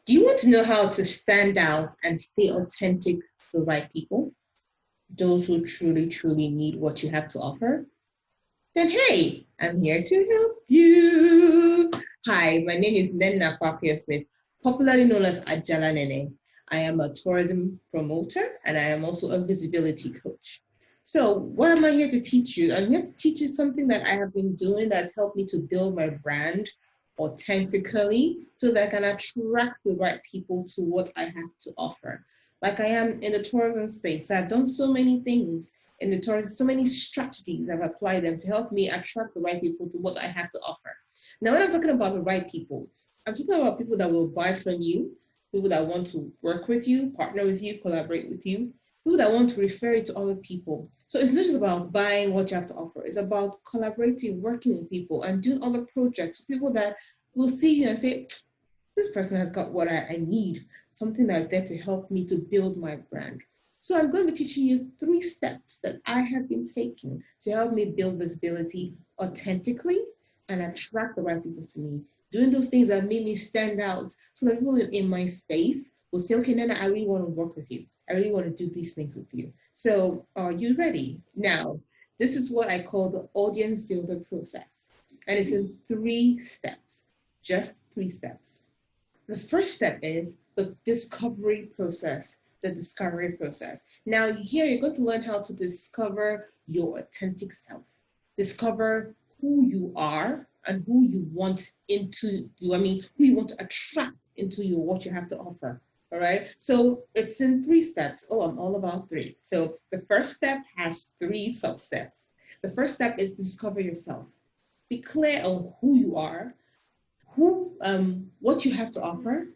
Do you want to know how to stand out and stay authentic to the right people? Those who truly, truly need what you have to offer? Then hey, I'm here to help you. Hi, my name is Nnenna Fakoya-Smith, popularly known as Nnenna. I am a tourism promoter and I am also a visibility coach. So what am I here to teach you? I'm here to teach you something that I have been doing that's helped me to build my brand authentically so that I can attract the right people to what I have to offer. Like I am in the tourism space, I've done so many things in the tourism, so many strategies I've applied them to help me attract the right people to what I have to offer. Now, when I'm talking about the right people, I'm talking about people that will buy from you, people that want to work with you, partner with you, collaborate with you, people that want to refer it to other people. So it's not just about buying what you have to offer. It's about collaborating, working with people and doing other projects, people that will see you and say, this person has got what I need, something that's there to help me to build my brand. So I'm going to be teaching you 3 steps that I have been taking to help me build visibility authentically and attract the right people to me. Doing those things that made me stand out so that people in my space will say, okay, Nnenna, I really want to work with you. I really want to do these things with you. So are you ready? Now, this is what I call the audience builder process. And it's in 3 steps, just 3 steps. The first step is the discovery process. The discovery process. Now here you're going to learn how to discover your authentic self. Discover who you are and who you want into you. Who you want to attract into you, what you have to offer. All right. So it's in 3 steps. Oh, I'm all about 3. So the first step has 3 subsets. The first step is discover yourself. Be clear on who you are, what you have to offer,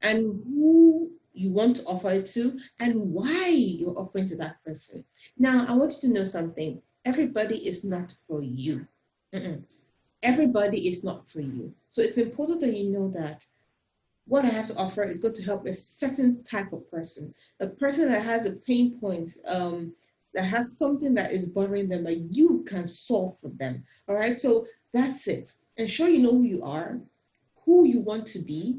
and who you want to offer it to, and why you're offering to that person. Now, I want you to know something. Everybody is not for you. Everybody is not for you. So it's important that you know that what I have to offer is going to help a certain type of person, a person that has a pain point, that has something that is bothering them that you can solve for them. All right, so that's it. Ensure you know who you are, who you want to be,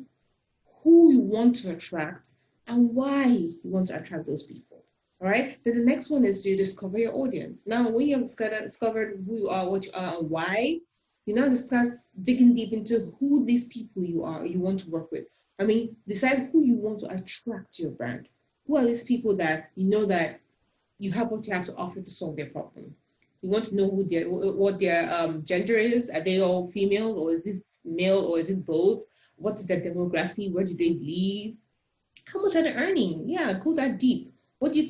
who you want to attract, and why you want to attract those people. All right. Then the next one is to discover your audience. Now, when you have discovered who you are, what you are, and why, you now discuss digging deep into who these people you are, you want to work with. Decide who you want to attract to your brand. Who are these people that you know that you have what you have to offer to solve their problem? You want to know what their gender is. Are they all female, or is it male, or is it both? What is their demography? Where do they live? How much are they earning? Yeah, go that deep. What do you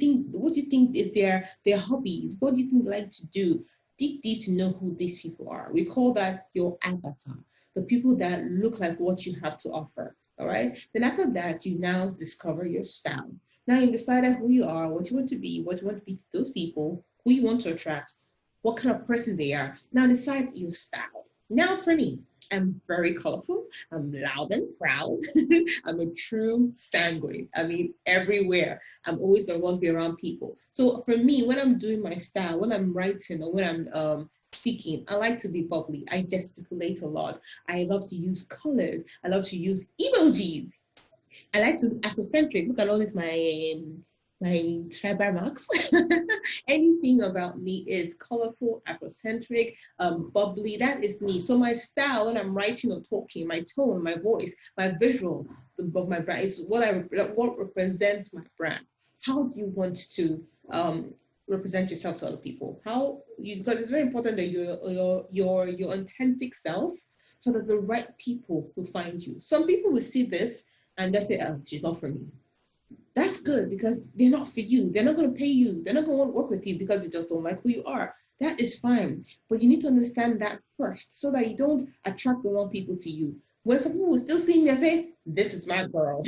think is their hobbies? What do you think they like to do? Dig deep to know who these people are. We call that your avatar, the people that look like what you have to offer. All right. Then after that, you now discover your style. Now you've decided who you are, what you want to be, to those people, who you want to attract, what kind of person they are. Now decide your style. Now for me, I'm very colorful. I'm loud and proud. I'm a true sanguine. Everywhere. I'm always the one be around people. So for me, when I'm doing my style, when I'm writing or when I'm speaking, I like to be bubbly. I gesticulate a lot. I love to use colors. I love to use emojis. I like to be Afrocentric. Look at all this, my tribal marks. Anything about me is colorful, Afrocentric, bubbly. That is me. So my style, when I'm writing or talking, my tone, my voice, my visual of my brand, is what represents my brand. How do you want to represent yourself to other people? Because it's very important that your authentic self, so that the right people will find you. Some people will see this and they'll say, oh, she's not for me. That's good, because they're not for you. They're not going to pay you. They're not going to want to work with you because they just don't like who you are. That is fine. But you need to understand that first so that you don't attract the wrong people to you. When some people will still see me and say, this is my girl.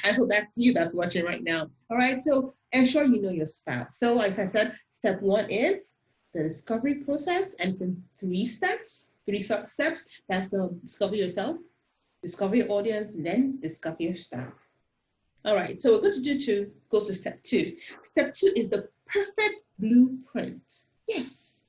I hope that's you that's watching right now. All right. So ensure you know your style. So like I said, step 1 is the discovery process. And it's in 3 steps, 3 sub-steps. That's the discover yourself, discover your audience, and then discover your style. All right, so we're going to go to step 2. Step 2 is the perfect blueprint. Yes,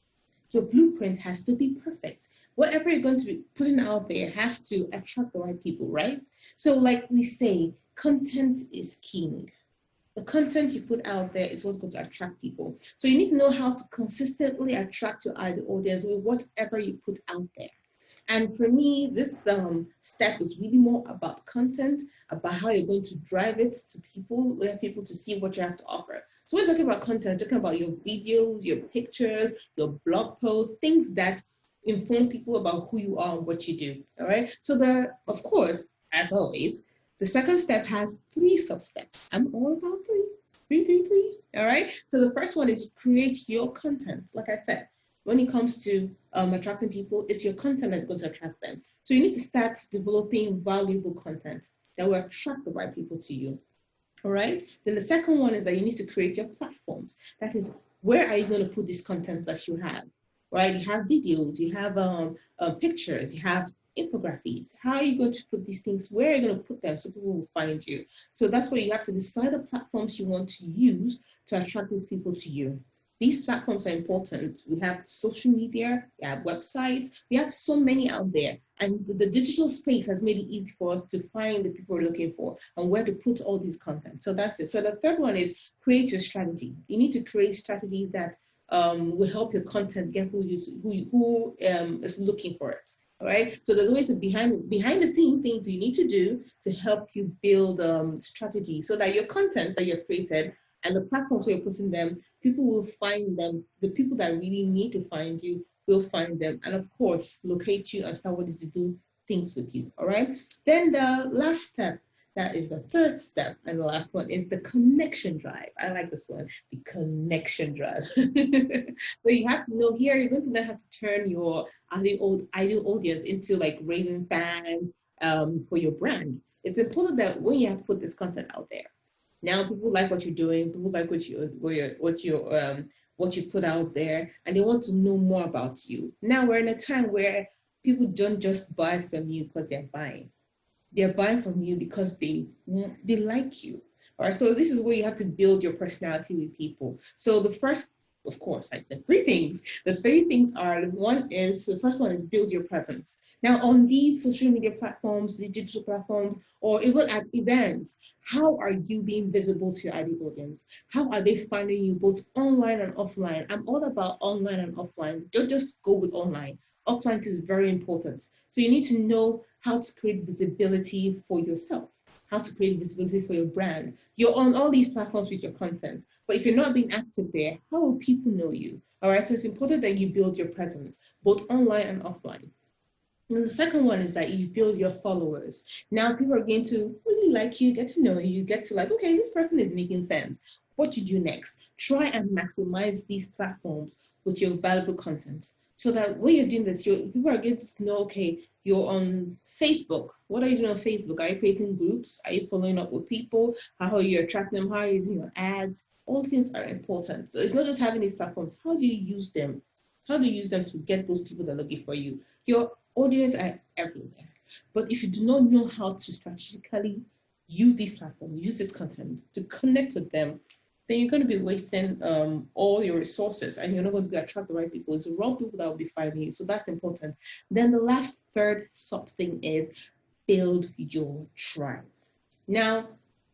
your blueprint has to be perfect. whatever you're going to be putting out there has to attract the right people, right? So like we say, content is king. The content you put out there is what's going to attract people. So you need to know how to consistently attract your ideal audience with whatever you put out there. And for me, this step is really more about content, about how you're going to drive it to people, let people to see what you have to offer. So we're talking about content, talking about your videos, your pictures, your blog posts, things that inform people about who you are and what you do. All right. So of course, as always, the second step has 3 sub-steps. I'm all about three. All right. So the first one is create your content. Like I said, when it comes to attracting people, it's your content that's going to attract them. So you need to start developing valuable content that will attract the right people to you. All right. Then the second one is that you need to create your platforms. That is, where are you going to put this content that you have? Right. You have videos, you have pictures, you have infographics. How are you going to put these things? Where are you going to put them so people will find you? So that's where you have to decide the platforms you want to use to attract these people to you. These platforms are important. We have social media, we have websites, we have so many out there. And the digital space has made it easy for us to find the people we're looking for and where to put all these content. So that's it. So the third one is create your strategy. You need to create strategies that will help your content get who is looking for it. All right. So there's always a behind the scene things you need to do to help you build strategy so that your content that you've created and the platforms where you're putting them, people will find them. The people that really need to find you will find them. And of course, locate you and start wanting to do things with you. All right. Then the last step, that is the third step, and the last one is the connection drive. I like this one, the connection drive. So you have to know here, you're going to then have to turn your ideal audience into like raving fans for your brand. It's important that when you have to put this content out there, now people like what you're doing, people like what you put out there, and they want to know more about you. Now we're in a time where people don't just buy from you because they're buying. They're buying from you because they like you. All right. So this is where you have to build your personality with people. So the first, of course, I said 3 things. The 3 things are, the first one is build your presence. Now on these social media platforms, the digital platforms, or even at events, how are you being visible to your ideal audience? How are they finding you both online and offline? I'm all about online and offline. Don't just go with online. Offline is very important. So you need to know how to create visibility for yourself, how to create visibility for your brand. You're on all these platforms with your content, but if you're not being active there, how will people know you? All right, so it's important that you build your presence, both online and offline. And the second one is that you build your followers. Now people are going to really like you, get to know you, get to like, okay, this person is making sense. What you do next? Try and maximize these platforms with your valuable content. So that when you're doing this, people are getting to know, okay, you're on Facebook. What are you doing on Facebook? Are you creating groups? Are you following up with people? How are you attracting them? How are you using your ads? All things are important. So it's not just having these platforms. How do you use them? How do you use them to get those people that are looking for you? Your audience are everywhere. But if you do not know how to strategically use these platforms, use this content to connect with them, then you're going to be wasting all your resources and you're not going to attract the right people. It's the wrong people that will be finding you. So that's important. Then the last third sub thing is build your tribe. Now,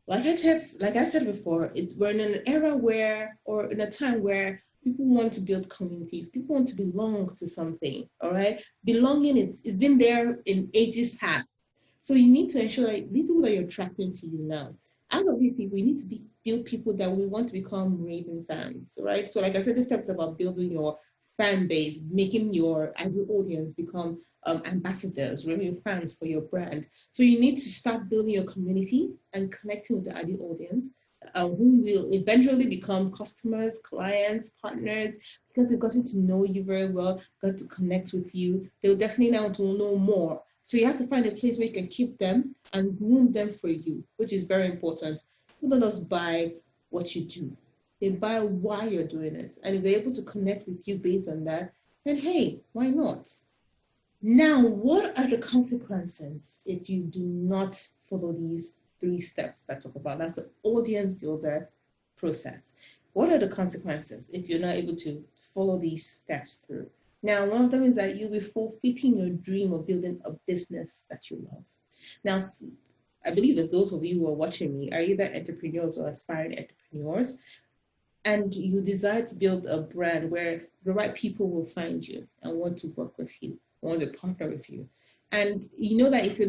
like I said before, we're in an era where, or in a time where people want to build communities. People want to belong to something, all right? Belonging, it's been there in ages past. So you need to ensure that these people that you're attracting to you now, out of these people, you need to build people that we want to become raving fans, right? So like I said, this step is about building your fan base, making your ideal audience become ambassadors, raving fans for your brand. So you need to start building your community and connecting with the ideal audience, who will eventually become customers, clients, partners, because they've gotten to know you very well, got to connect with you. They'll definitely now want to know more. So you have to find a place where you can keep them and groom them for you, which is very important. People don't just buy what you do. They buy why you're doing it. And if they're able to connect with you based on that, then hey, why not? Now, what are the consequences if you do not follow these 3 steps that I talk about? That's the audience builder process. What are the consequences if you're not able to follow these steps through? Now, one of them is that you'll be forfeiting your dream of building a business that you love. Now, I believe that those of you who are watching me are either entrepreneurs or aspiring entrepreneurs, and you desire to build a brand where the right people will find you and want to work with you, want to partner with you. And you know that if you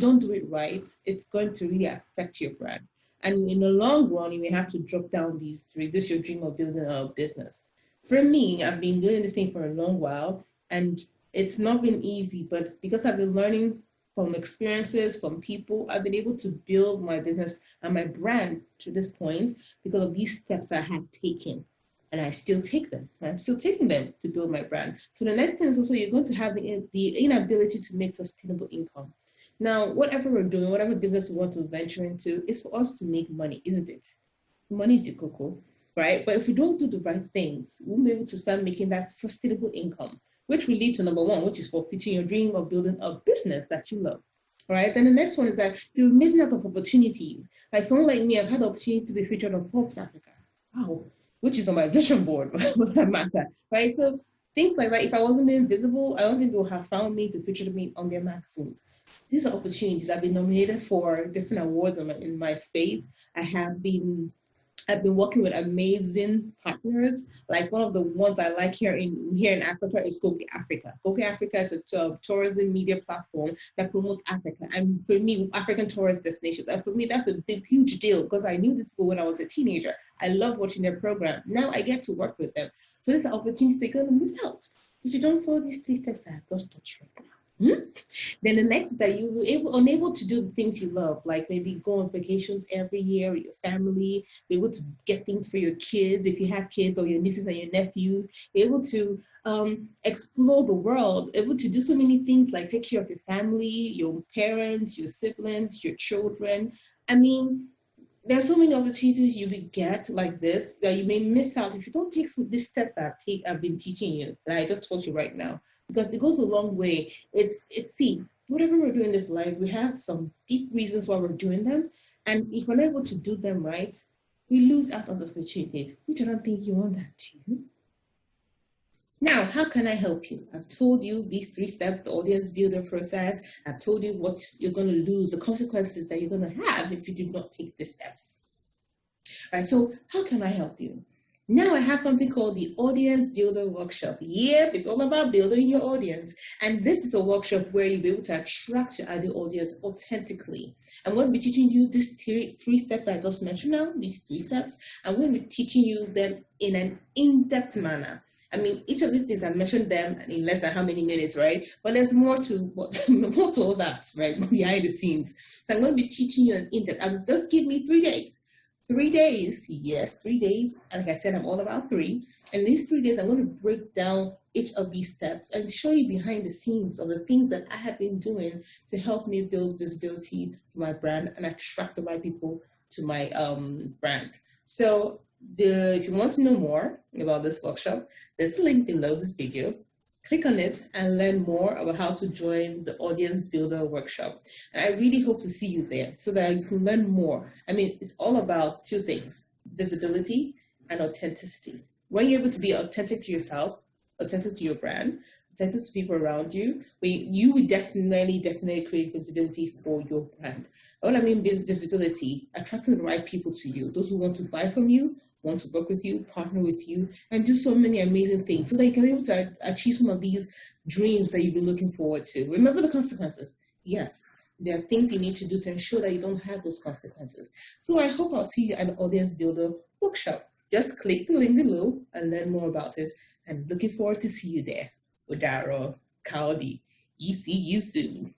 don't do it right, it's going to really affect your brand. And in the long run, you may have to drop down these three. This is your dream of building a business. For me, I've been doing this thing for a long while, and it's not been easy, but because I've been learning from experiences, from people, I've been able to build my business and my brand to this point because of these steps I had taken. And I still take them. I'm still taking them to build my brand. So the next thing is also you're going to have the inability to make sustainable income. Now, whatever we're doing, whatever business we want to venture into, is for us to make money, isn't it? Money is the cocoa, right? But if we don't do the right things, we won't be able to start making that sustainable income, which will lead to number one, which is forfeiting your dream of building a business that you love. All right. Then the next one is that you're missing out of opportunities. Like someone like me, I've had the opportunity to be featured on Forbes Africa. Wow. Which is on my vision board. What's that matter? Right. So things like that, if I wasn't being visible, I don't think they would have found me to feature me on their magazines. These are opportunities. I've been nominated for different awards in my space. I've been working with amazing partners. Like one of the ones I like here in Africa is Go Africa. Go Africa is a tourism media platform that promotes Africa. And for me, African tourist destinations. And for me, that's a big, huge deal because I knew this people when I was a teenager. I love watching their program. Now I get to work with them. So there's an opportunity they're going to miss out if you don't follow these 3 steps that I've just touched right now. Then the next is that you will unable to do the things you love, like maybe go on vacations every year with your family, be able to get things for your kids if you have kids or your nieces and your nephews, be able to explore the world, able to do so many things like take care of your family, your parents, your siblings, your children. I mean, there's so many opportunities you will get like this that you may miss out if you don't take this step that I've been teaching you, that I just told you right now. Because it goes a long way. See, whatever we're doing in this life, we have some deep reasons why we're doing them. And if we're not able to do them right, we lose out on the opportunities, which I don't think you want that, do you? Now, how can I help you? I've told you these 3 steps, the audience builder process. I've told you what you're going to lose, the consequences that you're going to have if you do not take these steps. All right, so how can I help you? Now I have something called the Audience Builder Workshop. Yep, it's all about building your audience. And this is a workshop where you'll be able to attract your ideal audience authentically. I'm going to be teaching you these 3 steps I just mentioned now, these 3 steps. I'm going to be teaching you them in an in-depth manner. I mean, each of these things, I mentioned them in less than how many minutes, right? But there's more to more to all that, right, behind the scenes. So I'm going to be teaching you an in-depth. Just give me 3 days. 3 days, yes, 3 days. And like I said, I'm all about 3. And these 3 days, I'm going to break down each of these steps and show you behind the scenes of the things that I have been doing to help me build visibility for my brand and attract the right people to my brand. So if you want to know more about this workshop, there's a link below this video. Click on it and learn more about how to join the Audience Builder Workshop. And I really hope to see you there so that you can learn more. I mean, it's all about 2 things, visibility and authenticity. When you're able to be authentic to yourself, authentic to your brand, authentic to people around you, you will definitely create visibility for your brand. What I mean by visibility, attracting the right people to you, those who want to buy from you, want to work with you, partner with you, and do so many amazing things so that you can be able to achieve some of these dreams that you've been looking forward to. Remember the consequences. Yes, there are things you need to do to ensure that you don't have those consequences. So I hope I'll see you at the Audience Builder Workshop. Just click the link below and learn more about it. And looking forward to see you there. Udaro, Kaudi, see you soon.